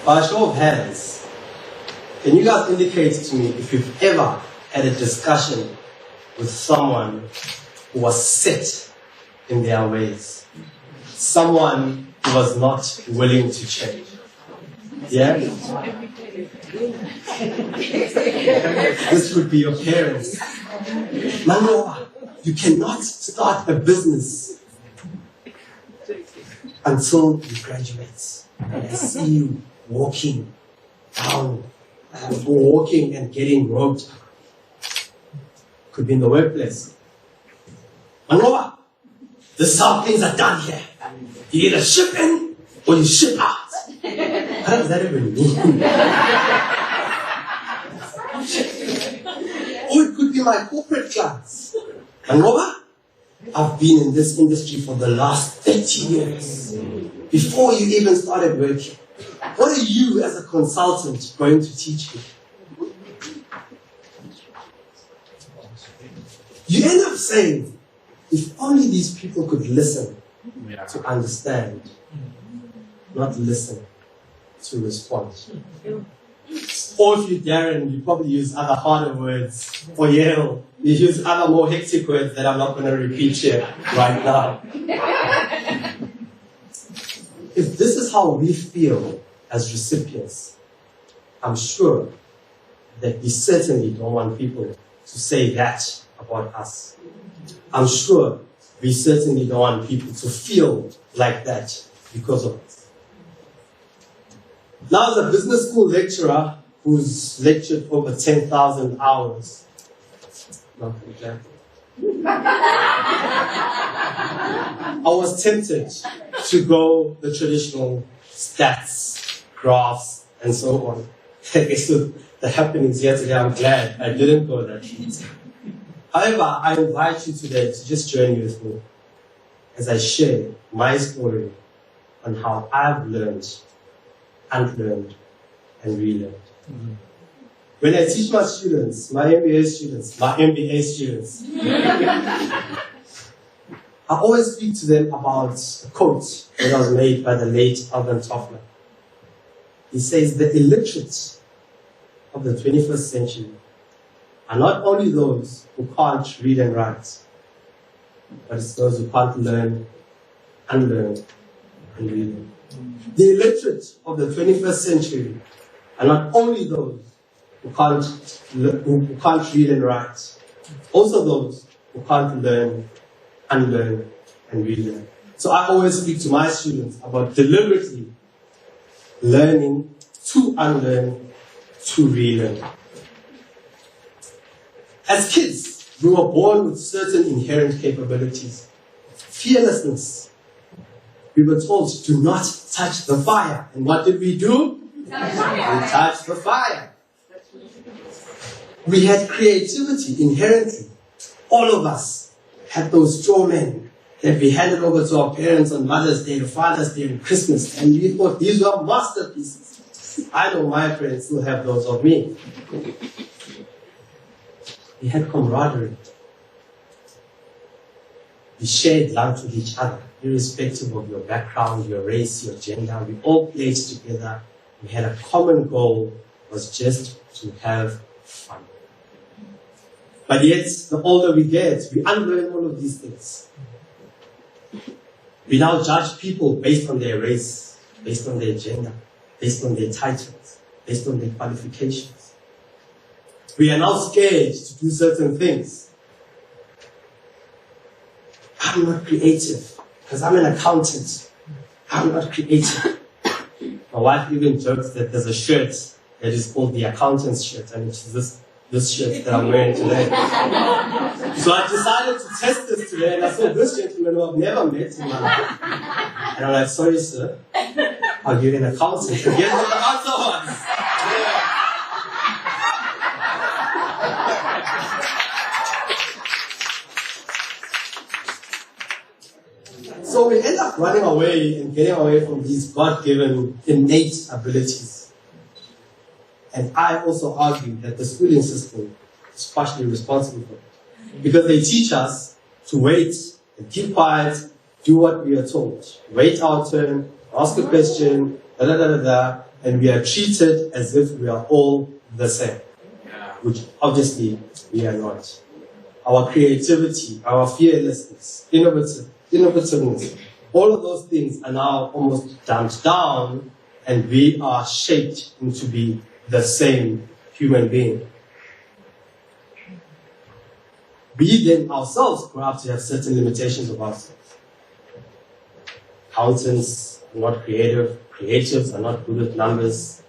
By a show of hands, can you guys indicate to me if you've ever had a discussion with someone who was set in their ways? Someone who was not willing to change? Yeah? This would be your parents. Manqoba, you cannot start a business until you graduate. And I see you walking down, walking and getting robbed. Could be in the workplace. Manqoba, this is how things are done here. You either ship in or you ship out. What does that even mean? Or it could be my corporate clients. Manqoba, I've been in this industry for the last 30 years. Before you even started working, what are you as a consultant going to teach me? You end up saying, if only these people could listen to understand, not listen to respond. Or if you Darren, you probably use other harder words. Or Yale, you use other more hectic words that I'm not going to repeat here right now. If this is how we feel as recipients, I'm sure that we certainly don't want people to say that about us. I'm sure we certainly don't want people to feel like that because of us. Now, as a business school lecturer who's lectured over 10,000 hours, not an example, I was tempted to go the traditional stats, graphs, and so on. So the happenings here today, I'm glad I didn't go that route. However, I invite you today to just journey with me as I share my story on how I've learned, unlearned, and relearned. Mm-hmm. When I teach my students, my MBA students, I always speak to them about a quote that was made by the late Alvin Toffler. He says, the illiterate of the 21st century are not only those who can't read and write, but it's those who can't learn, unlearn, and relearn. The illiterate of the 21st century are not only those who can't read and write, also those who can't learn, unlearn, and relearn. So I always speak to my students about deliberately learning to unlearn, to relearn. As kids, we were born with certain inherent capabilities. Fearlessness. We were told, do not touch the fire. And what did we do? We touched the fire. We had creativity inherently. All of us had those straw men that we handed over to our parents on Mother's Day, or Father's Day, and Christmas. And we thought these were masterpieces. I know my parents still have those of me. We had camaraderie. We shared lunch with each other, irrespective of your background, your race, your gender. We all played together. We had a common goal, was just to have fun. But yet, the older we get, we unlearn all of these things. We now judge people based on their race, based on their gender, based on their titles, based on their qualifications. We are now scared to do certain things. I'm not creative because I'm an accountant. I'm not creative. My wife even jokes that there's a shirt that is called the accountant's shirt, and it's this shirt that I'm wearing today. So I decided to test this today, and I saw this gentleman who I've never met in my life. And I'm like, sorry, sir, are you an accountant? And guess what the answer was? So we end up running away and getting away from these God-given innate abilities. And I also argue that the schooling system is partially responsible for it. Because they teach us to wait and keep quiet, do what we are told. Wait our turn, ask a question, and we are treated as if we are all the same, which obviously we are not. Our creativity, our fearlessness, innovativeness, all of those things are now almost dumped down, and we are shaped into be the same human being. We then ourselves grow up to have certain limitations of ourselves. Accountants are not creative, creatives are not good at numbers,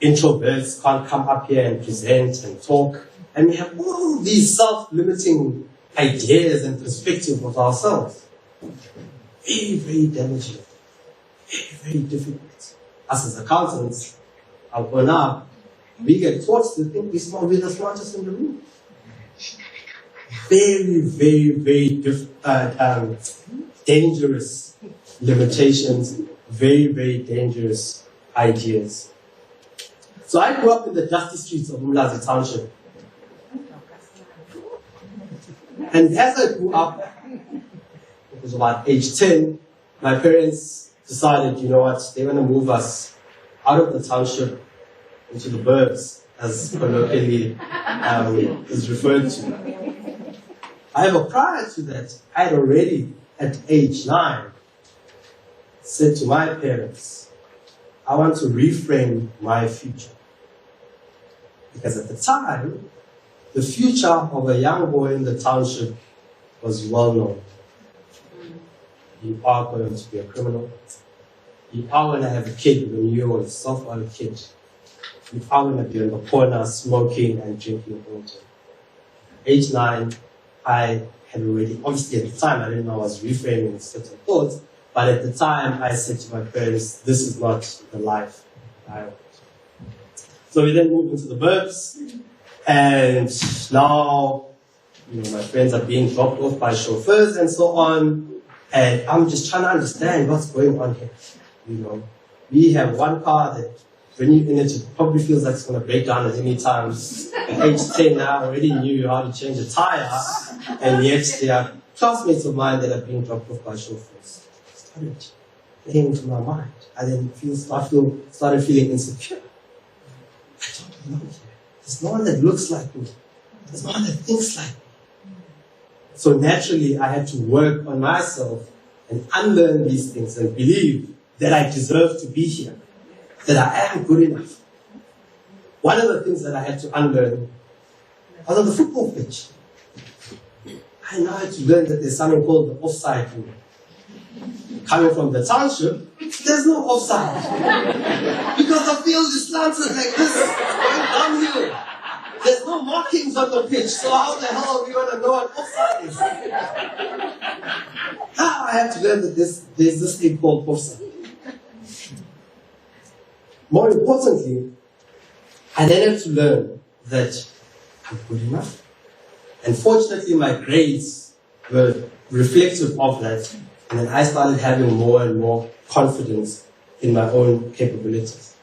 introverts can't come up here and present and talk, and we have all these self-limiting ideas and perspectives of ourselves. Very, very damaging, very, very difficult. Us as accountants, are grown up, we get taught to think we're the smartest in the room. Very, very, very dangerous limitations, very, very dangerous ideas. So I grew up in the dusty streets of Umlazi Township. And as I grew up, it was about age 10, my parents decided, you know what, they want to move us out of the township into the burbs, as colloquially is referred to. However, prior to that, I had already, at age 9, said to my parents, I want to reframe my future. Because at the time, the future of a young boy in the township was well known. You are going to be a criminal. You are going to have a kid when you are yourself are a kid. You are going to be in the corner smoking and drinking all day. Age 9, I had already, obviously at the time I didn't know I was reframing certain thoughts, but at the time I said to my parents, this is not the life I want. So we then moved into the burbs, and now, my friends are being dropped off by chauffeurs and so on, and I'm just trying to understand what's going on here. We have one car that when you're in it probably feels like it's going to break down at any time. At age 10 now, I already knew how to change a tire, and yet there are classmates of mine that are being dropped off by chauffeurs. It started playing into my mind. I then started feeling insecure. I don't belong here. There's no one that looks like me. There's no one that thinks like me. So naturally, I had to work on myself and unlearn these things and believe that I deserve to be here, that I am good enough. One of the things that I had to unlearn was on the football pitch. I now had to learn that there's something called the offside rule. Coming from the township, there's no offside. Because the field is slanted like this, going downhill. There's no markings on the pitch, so how the hell are we going to know what offside is? Now I have to learn that there's this thing called offside. More importantly, I then have to learn that I'm good enough. And fortunately, my grades were reflective of that. And then I started having more and more confidence in my own capabilities.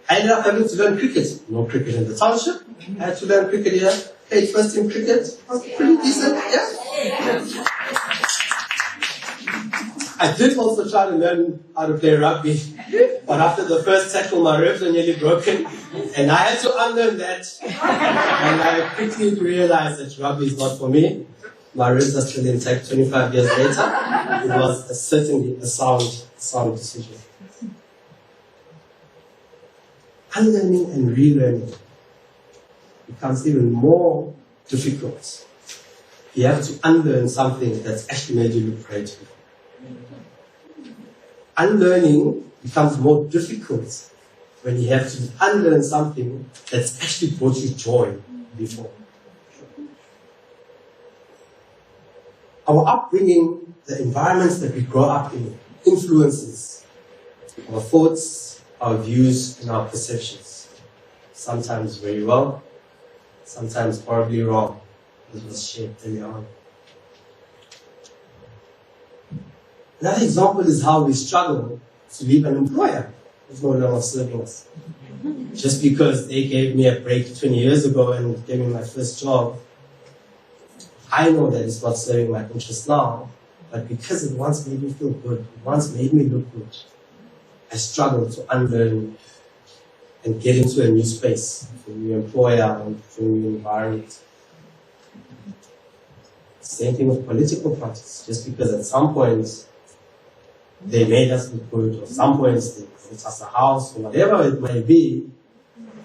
I ended up having to learn cricket. No cricket in the township. I had to learn cricket here. Played first team cricket. I was pretty decent, yeah. I did also try to learn how to play rugby. But after the first tackle, my ribs were nearly broken. And I had to unlearn that. And I quickly realized that rugby is not for me. My ribs are still intact 25 years later. It was certainly a sound decision. Unlearning and relearning becomes even more difficult. You have to unlearn something that's actually made you look great before. Unlearning becomes more difficult when you have to unlearn something that's actually brought you joy before. Our upbringing, the environments that we grow up in, influences our thoughts, our views, and our perceptions. Sometimes very well, sometimes horribly wrong. This was shaped early on. Another example is how we struggle to leave an employer who's no longer serving us. Just because they gave me a break 20 years ago and gave me my first job, I know that it's not serving my interests now, but because it once made me feel good, it once made me look good, I struggle to unlearn and get into a new space, a new employer, or a new environment. Same thing with political parties. Just because at some point they made us look good, or some points they bought us a house, or whatever it may be,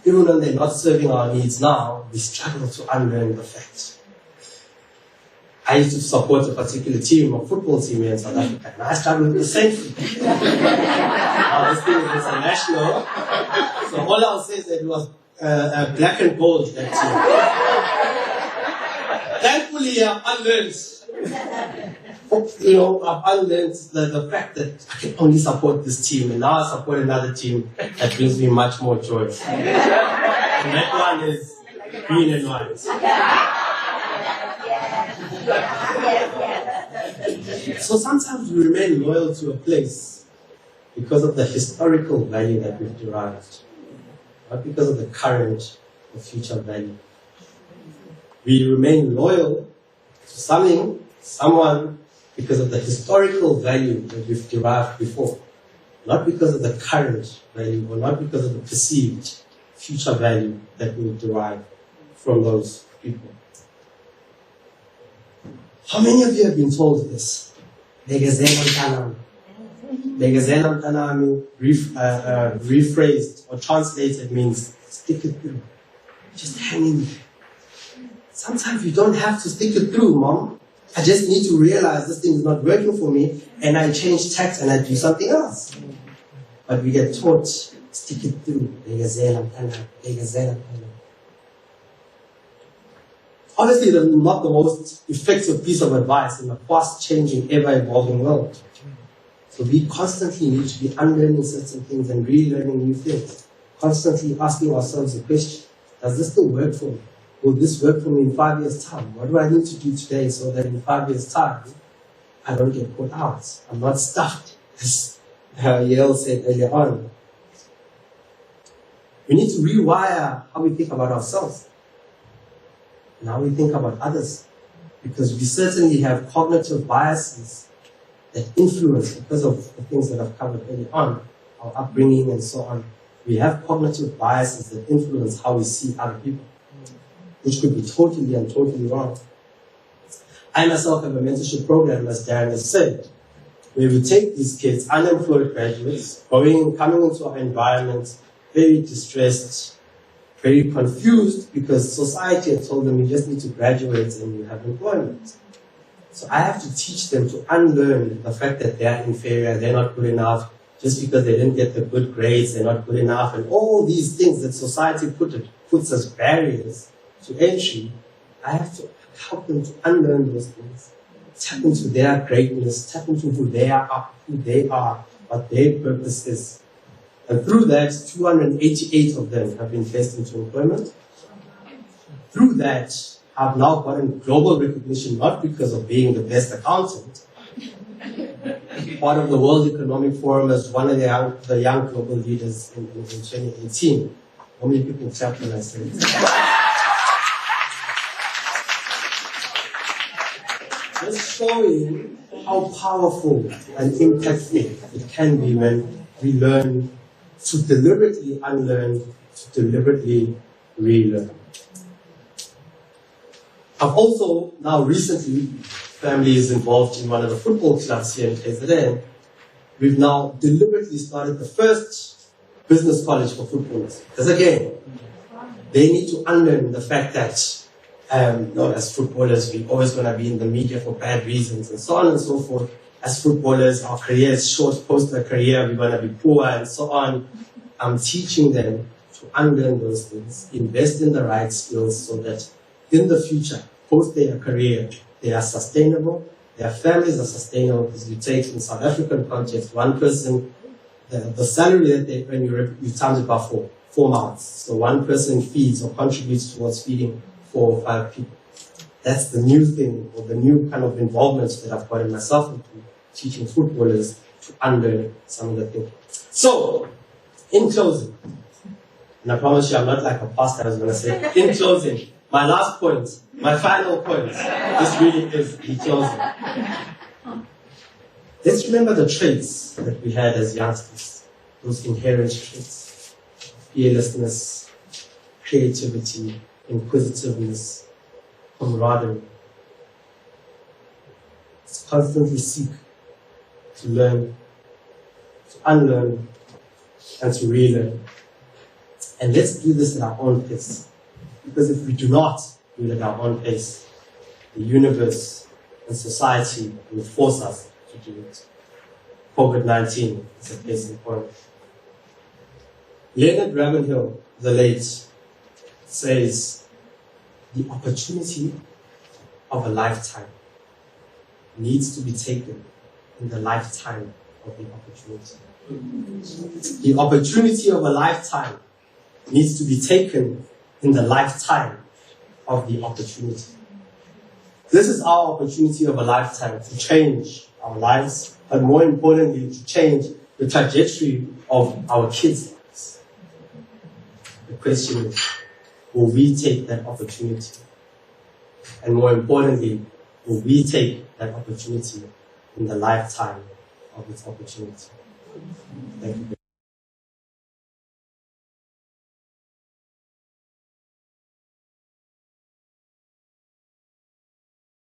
even when they're not serving our needs now, we struggle to unlearn the fact. I used to support a particular team, a football team here in South Africa, and I struggled with the same thing. Now this thing is international, so all I'll say is that it was black and gold, that team. Thankfully, I've unlearned. I've unlearned the fact that I can only support this team, and now I support another team that brings me much more joy. And that one is green and white. So sometimes we remain loyal to a place because of the historical value that we've derived, not because of the current or future value. We remain loyal to someone because of the historical value that we've derived before, not because of the current value or not because of the perceived future value that we'll derive from those people. How many of you have been told this? Rephrased or translated means stick it through. Just hang in there. Sometimes you don't have to stick it through, Mom. I just need to realize this thing is not working for me, and I change tact and I do something else. But we get taught, stick it through. Obviously, it's not the most effective piece of advice in a fast-changing, ever-evolving world. So we constantly need to be unlearning certain things and relearning new things. Constantly asking ourselves the question, does this still work for me? Will this work for me in 5 years' time? What do I need to do today so that in 5 years' time, I don't get caught out? I'm not stuffed, as Yale said earlier on. We need to rewire how we think about ourselves and how we think about others, because we certainly have cognitive biases that influence, because of the things that I've covered earlier on, our upbringing and so on. We have cognitive biases that influence how we see other people, which could be totally and totally wrong. I myself have a mentorship program, as Darren has said, where we take these kids, unemployed graduates, coming into our environment, very distressed, very confused, because society had told them you just need to graduate and you have employment. So I have to teach them to unlearn the fact that they're inferior, they're not good enough, just because they didn't get the good grades, they're not good enough, and all these things that society puts as barriers to entry. I have to help them to unlearn those things, tap into their greatness, tap into who they are, what their purpose is. And through that, 288 of them have been placed into employment. Through that, I've now gotten global recognition, not because of being the best accountant, part of the World Economic Forum as one of the young global leaders in 2018. How many people clapped when I said it? Just showing how powerful and impactful it can be when we learn to deliberately unlearn, to deliberately relearn. I've also now recently, family is involved in one of the football clubs here in KZN. We've now deliberately started the first business college for footballers. Because again, they need to unlearn the fact that as footballers, we're always going to be in the media for bad reasons and so on and so forth. As footballers, our career is short, post a career, we're going to be poor and so on. I'm teaching them to unlearn those things, invest in the right skills so that in the future, post their career, they are sustainable, their families are sustainable, because you take in South African context, one person, the salary that they earn, you times it by 4 months. So one person feeds or contributes towards feeding 4 or 5 people. That's the new thing, or the new kind of involvements that I've gotten myself into, teaching footballers to unlearn some of the thinking. So, in closing, and I promise you I'm not like a pastor I was going to say, in closing, my last point, my final point, this really is in closing. Let's remember the traits that we had as youngsters, those inherent traits. fearlessness, creativity, inquisitiveness, camaraderie. It's constantly seek to learn, to unlearn, and to relearn. And let's do this at our own pace. Because if we do not do it at our own pace, the universe and society will force us to do it. COVID-19 is a case in point. Leonard Ravenhill, the late, says, the opportunity of a lifetime needs to be taken in the lifetime of the opportunity. The opportunity of a lifetime needs to be taken in the lifetime of the opportunity. This is our opportunity of a lifetime to change our lives, but more importantly, to change the trajectory of our kids' lives. The question is, will we take that opportunity? And more importantly, will we take that opportunity in the lifetime of its opportunity? Thank you.